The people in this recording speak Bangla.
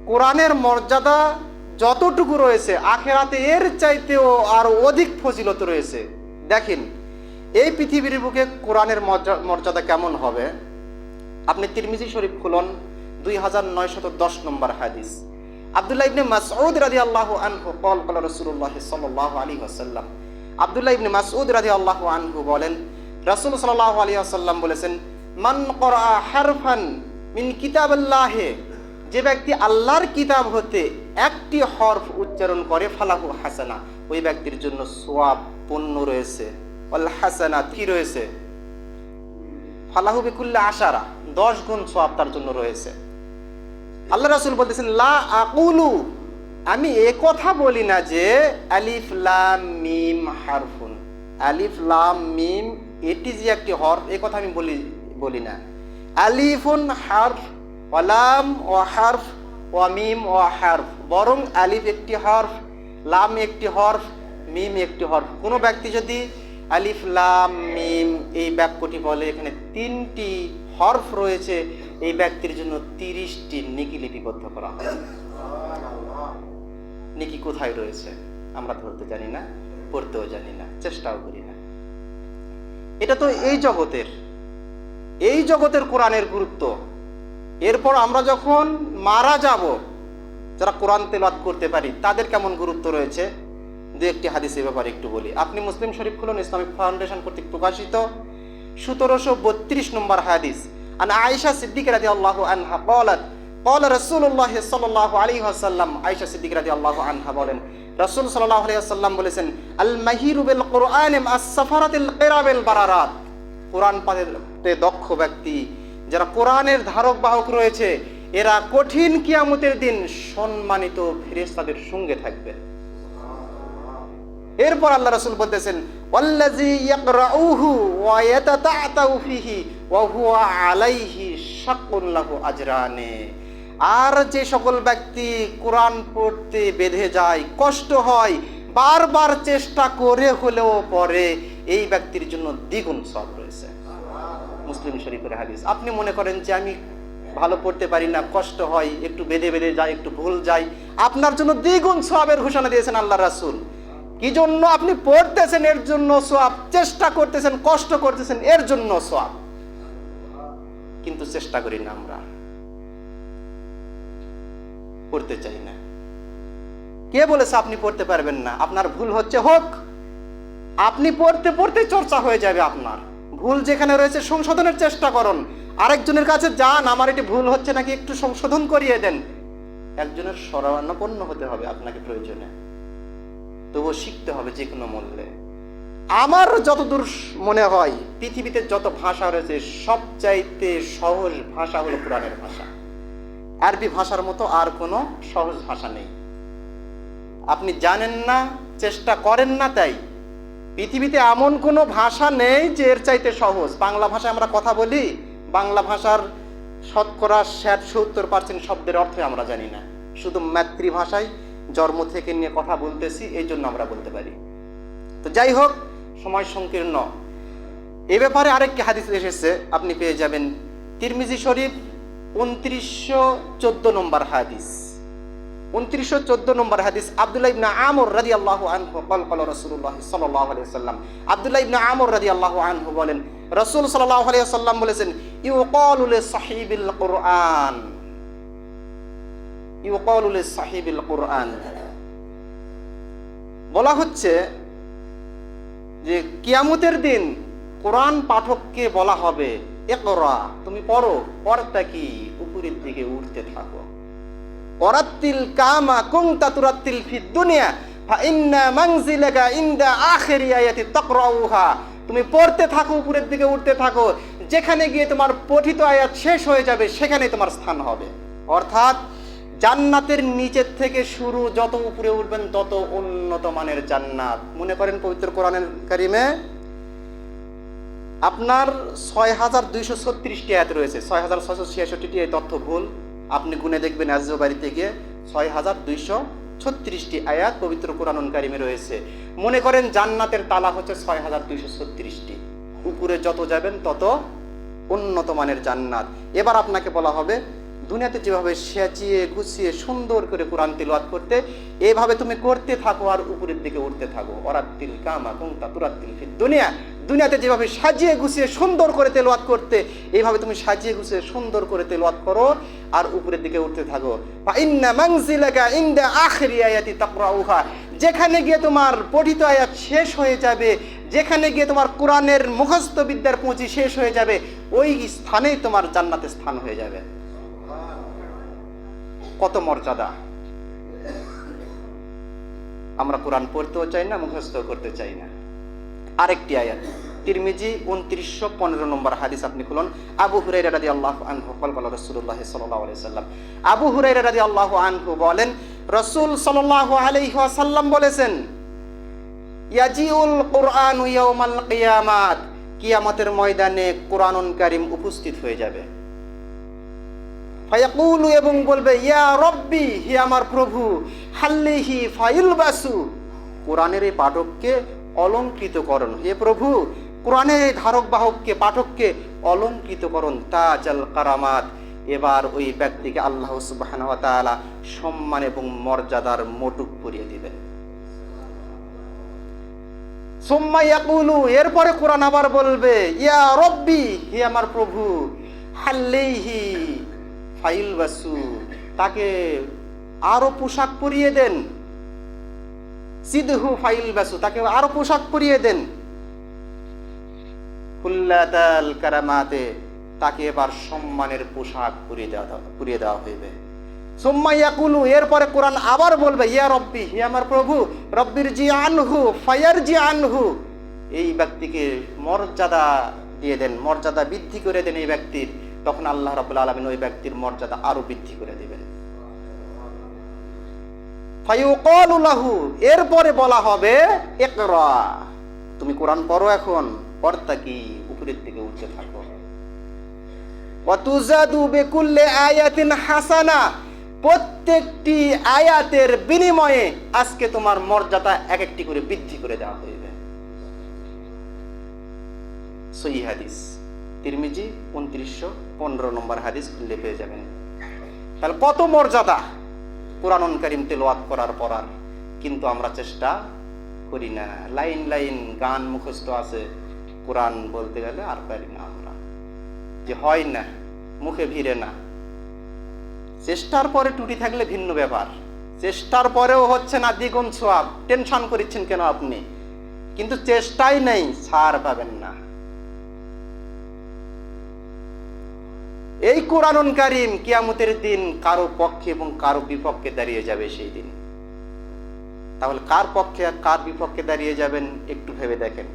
কোরআনের মর্যাদা যতটুকু রয়েছে আখিরাতে এর চাইতেও আরো অধিক ফজিলত রয়েছে। দেখেন এই পৃথিবীর বুকে কোরআনের মর্যাদা কেমন হবে। আপনি তিরমিজি শরীফ খুলুন, 2910 নম্বর হাদিস। আব্দুল্লাহ ইবনে মাসউদ রাদিয়াল্লাহু আনহু قال রাসূলুল্লাহ সাল্লাল্লাহু আলাইহি ওয়াসাল্লাম, আব্দুল্লাহ ইবনে মাসউদ রাদিয়াল্লাহু আনহু বলেন, রাসূল সাল্লাল্লাহু আলাইহি ওয়াসাল্লাম বলেছেন, মান ক্বরা হারফান মিন কিতাবিল্লাহ, যে ব্যক্তি আল্লাহর কিতাব হতে একটি হরফ উচ্চারণ করে, ফালাহু হাসানা, ওই ব্যক্তির জন্য সওয়াব পুণ্য রয়েছে। ওয়াল হাসানাত কি রয়েছে? ফালাহু বিকুল্লি আশারা, 10 গুণ সওয়াব তার জন্য রয়েছে। আল্লাহ রাসূল বলতেছেন, লা আকুলু, আমি এ কথা বলি না যে আলিফ লাম মিম হারফুন, আলিফ লাম মিম এটি যে একটি হরফ, এ কথা আমি বলি না। আলিফুন হারফ ওয়া লাম ওয়া হারফ ওয়া মিম ওয়া হারফ, বরং আলিফ একটি হরফ, লাম একটি হরফ, মিম একটি হরফ। কোনো ব্যক্তি যদি আলিফ লাম মিম এই বাক্যটি বলে, এখানে 3টি হরফ রয়েছে, এই ব্যক্তির জন্য 30টি নেকি লিপিবদ্ধ করা হয়। নেকি কোথায় রয়েছে আমরা ধরতে জানি না, পড়তেও জানি না, চেষ্টাও করি না। এটা তো এই জগতের কোরআনের গুরুত্ব। এরপর আমরা যখন মারা যাব, যারা কোরআন তেলাওয়াত করতে পারি তাদের কেমন গুরুত্ব রয়েছে, দু একটি হাদিসের ব্যাপারে একটু বলি। আপনি মুসলিম শরীফ খুলুন, ইসলামিক ফাউন্ডেশন কর্তৃক প্রকাশিত 1732 নম্বর হাদিস। আন আয়েশা সিদ্দিকা রাদিয়াল্লাহু আনহা قالت قال رسول الله صلى الله عليه وسلم, আয়েশা সিদ্দিকা রাদিয়াল্লাহু আনহা বলেন, রাসূল সাল্লাল্লাহু আলাইহি ওয়াসাল্লাম বলেছেন, আল মাহিরু বিল কুরআন আস-সাফারাতিল কিরামিল বারারাত, কোরআন পাঠে দক্ষ ব্যক্তি, যারা কোরআনের ধারক বাহক রয়েছে, এরা কঠিন কিয়ামতের দিন সম্মানিত ফেরেশতাদের সঙ্গে থাকবে। এরপর আল্লাহ রাসূল বলতেছেন, ওয়াল্লাযী ইয়াকরাউহু ওয়া ইয়াতাতাআতাউ ফিহি ওয়া হুয়া আলাইহি শাক্কুন লাহু আজরানে, আর যে সকল ব্যক্তি কোরআন পড়তে বেঁধে যায়, কষ্ট হয়, বারবার চেষ্টা করে হলেও পড়ে, এই ব্যক্তির জন্য দ্বিগুণ সওয়াব রয়েছে। মুসলিম শরীফের হাদিস। আপনি মনে করেন যে আমি ভালো পড়তে পারি না, কষ্ট হয়, একটু বেঁধে যায়, একটু ভুল যায়, আপনার জন্য দ্বিগুণ সওয়াবের ঘোষণা দিয়েছেন আল্লাহ রাসূল। কি জন্য? আপনি পড়তেছেন এর জন্য সওয়াব, চেষ্টা করতেছেন, কষ্ট করতেছেন এর জন্য সওয়াব। কিন্তু চেষ্টা করি না, আমরা পড়তে চাই না। কে বলেছে আপনি পড়তে পারবেন না? আপনার ভুল হচ্ছে, হোক, আপনি পড়তে পড়তে চর্চা হয়ে যাবে। আপনার ভুল যেখানে রয়েছে সংশোধনের চেষ্টা করুন। আরেকজনের কাছে যান, আমার এটি ভুল হচ্ছে নাকি একটু সংশোধন করিয়ে দেন। একজনের শরণাপন্ন হতে হবে আপনাকে প্রয়োজনে, তবুও শিখতে হবে যে কোনো মূল্যে। আমার যতদূর মনে হয় পৃথিবীতে যত ভাষা রয়েছে সবচাইতে সহজ ভাষা হলো কোরআনের ভাষা। আরবি ভাষার মতো আর কোনো সহজ ভাষা নেই। আপনি জানেন না, চেষ্টা করেন না, তাই পৃথিবীতে এমন কোনো ভাষা নেই যে এর চাইতে সহজ। বাংলা ভাষায় আমরা কথা বলি, বাংলা ভাষার শতকরা 60-70% শব্দের অর্থ আমরা জানি না। শুধু মাতৃভাষায় জন্ম থেকে নিয়ে কথা বলতেছি, এই জন্য আমরা বলতে পারি। তো যাই হোক, সময় সংকীর্ণ। এ ব্যাপারে আরেকটি হাদিস এসেছে, আপনি পেয়ে যাবেন তিরমিজি শরীফ 2914 নম্বর হাদিস। 2914 নম্বর হাদিস। আব্দুল্লাহ ইবনে আমর রাদিয়াল্লাহু আনহু قال রাসূলুল্লাহ সাল্লাল্লাহু আলাইহি ওয়াসাল্লাম, আব্দুল্লাহ ইবনে আমর রাদিয়াল্লাহু আনহু বলেন, রাসূল সাল্লাল্লাহু আলাইহি ওয়াসাল্লাম বলেছেন, ইউকালু লিসাহিবিল কুরআন, ইউকালু লিসাহিবিল কুরআন, বলা হচ্ছে যে কিয়ামতের দিন কোরআন পাঠককে বলা হবে, ইকরা, তুমি পড়ো, পড়তা কি উপরের দিকে উঠতে থাকো। ওয়ারাত্তিল কামা কুনতা তুরাত্তিল ফিদ দুনিয়া ফা ইন্না মানজিলাকা ইনদা আখিরি আয়াতি তাকরাউহা, তুমি পড়তে থাকো, উপরের দিকে উঠতে থাকো, যেখানে গিয়ে তোমার পঠিত আয়াত শেষ হয়ে যাবে সেখানেই তোমার স্থান হবে। অর্থাৎ জান্নাতের নিচের থেকে শুরু, যত উপরে উঠবেন তত উন্নত মানের জান্নাত। মনে করেন পবিত্র কোরআনের কারিমে আপনার 6236টি আয়াত রয়েছে, 6666টি এই তথ্য ভুল, আপনি গুনে দেখবেন আজও বাড়িতে গিয়ে 6236টি আয়াত পবিত্র কোরআনুল কারিমে রয়েছে। মনে করেন জান্নাতের তালা হচ্ছে 6236টি, উপরে যত যাবেন তত উন্নত মানের জান্নাত। এবার আপনাকে বলা হবে দুনিয়াতে যেভাবে সাজিয়ে গুছিয়ে সুন্দর করে কোরআন তিলাওয়াত করতে, এইভাবে তুমি করতে থাকো আর উপরের দিকে উঠতে থাকো। ওরাত্তিল কামা কুনতা তুরাত্তিল ফিদ দুনিয়া, দুনিয়াতে যেভাবে সাজিয়ে গুছিয়ে সুন্দর করে তেলাওয়াত করতে, এইভাবে তুমি সাজিয়ে গুছিয়ে সুন্দর করে তেলাওয়াত করো আর উপরের দিকে উঠতে থাকো। ফা ইন্না মানজিলাকা ইনদা আখিরি আয়াতি তাকরাউহা, যেখানে গিয়ে তোমার পঠিত আয়াত শেষ হয়ে যাবে, যেখানে গিয়ে তোমার কোরআনের মুখস্থ বিদ্যার পুঁজি শেষ হয়ে যাবে, ওই স্থানেই তোমার জান্নাতের স্থান হয়ে যাবে। কত মর্যাদা! আমরা কোরআন পড়তেও চাই না, মুখস্থ করতে চাই না। আরেকটি আয়াত তিরমিজি 2915 নম্বর হাদিস, আপনি খুলুন। আবু হুরায়রা রাদিয়াল্লাহু আনহু বলেন, রাসূলুল্লাহ সাল্লাল্লাহু আলাইহি ওয়াসাল্লাম, আবু হুরায়রা রাদিয়াল্লাহু আনহু বলেন, রাসূল সাল্লাল্লাহু আলাইহি ওয়াসাল্লাম বলেছেন, ইয়াজিউল কুরআনু ইয়াউমাল কিয়ামাত, কিয়ামতের ময়দানে কোরআনুল কারীম উপস্থিত হয়ে যাবে। ফায়াকুলু, এবং বলবে, ইয়া রব্বি, হে আমার প্রভু, হাল্লিহি ফাইলবাসু, কোরআনের এই পাঠককে অলংকৃত করুন। হে প্রভু, কোরআনের এই ধারক বাহককে, পাঠককে অলংকৃত করুন। তাজাল কারামাত, এবার ওই ব্যক্তিকে আল্লাহ সুবহানাহু ওয়া তাআলা সম্মান এবং মর্যাদার মোটুক পরিয়ে দিবেন। সুম্মা ইয়াকুলু, এরপরে কোরআন আবার বলবে, ইয়া রব্বি, হে আমার প্রভু, হাল্লিহি ফাইলবাসু, তাকে আরো পোশাক পরিয়ে দেন। সিদহু ফাইলবাসু, তাকে আরো পোশাক পরিয়ে দেন। হুল্লাতাল কারামাতে, তাকে এবার সম্মানের পোশাক পরিয়ে দেওয়া হইবে। সুম্মা ইয়াকুলু, এরপরে কোরআন আবার বলবে, ইয়া রব্বি, হে আমার প্রভু, রব্বির জি আনহু ফায়ারজি আনহু, এই ব্যক্তিকে মর্যাদা দিয়ে দেন, মর্যাদা বৃদ্ধি করে দেন এই ব্যক্তির। তখন আল্লাহ রাব্বুল আলামিন ওই ব্যক্তির মর্যাদা আরো বৃদ্ধি করে দিবেন। ফায়ুকালু লাহু, এরপরে বলা হবে, ইকরা, তুমি কোরআন পড়ো, এখন পড়তাকি, উপরের দিকে উঠতে থাকো। ওয়া তুজাদু বিকুল্লি আয়াতিন হাসানা, প্রত্যেকটি আয়াতের বিনিময়ে আজকে তোমার মর্যাদা এক একটি করে বৃদ্ধি করে দেওয়া হইবে। সহিহ হাদিস, তিরমিজি 2915 নম্বর হাদিস খুললে পেয়ে যাবেন। তাহলে কত মর্যাদা কোরআনুল কারীম তেলাওয়াত করার পরার, কিন্তু আমরা চেষ্টা করি না। লাইন লাইন গান মুখস্থ আছে, কোরআন বলতে গেলে আর পারি না আমরা, যে হয় না, মুখে ভিড়ে না। চেষ্টার পরে ত্রুটি থাকলে ভিন্ন ব্যাপার, চেষ্টার পরেও হচ্ছে না, দ্বিগুণ সওয়াব। টেনশন করিচ্ছেন কেন আপনি? কিন্তু চেষ্টাই নেই, ছাড় পাবেন না। এই কোরআনুল কারীম কিয়ামতের দিন কারো পক্ষে এবং কারো বিপক্ষে দাঁড়িয়ে যাবে সেই দিন। তাহলে কার পক্ষে আর কার বিপক্ষে দাঁড়িয়ে যাবেন একটু ভেবে দেখেন।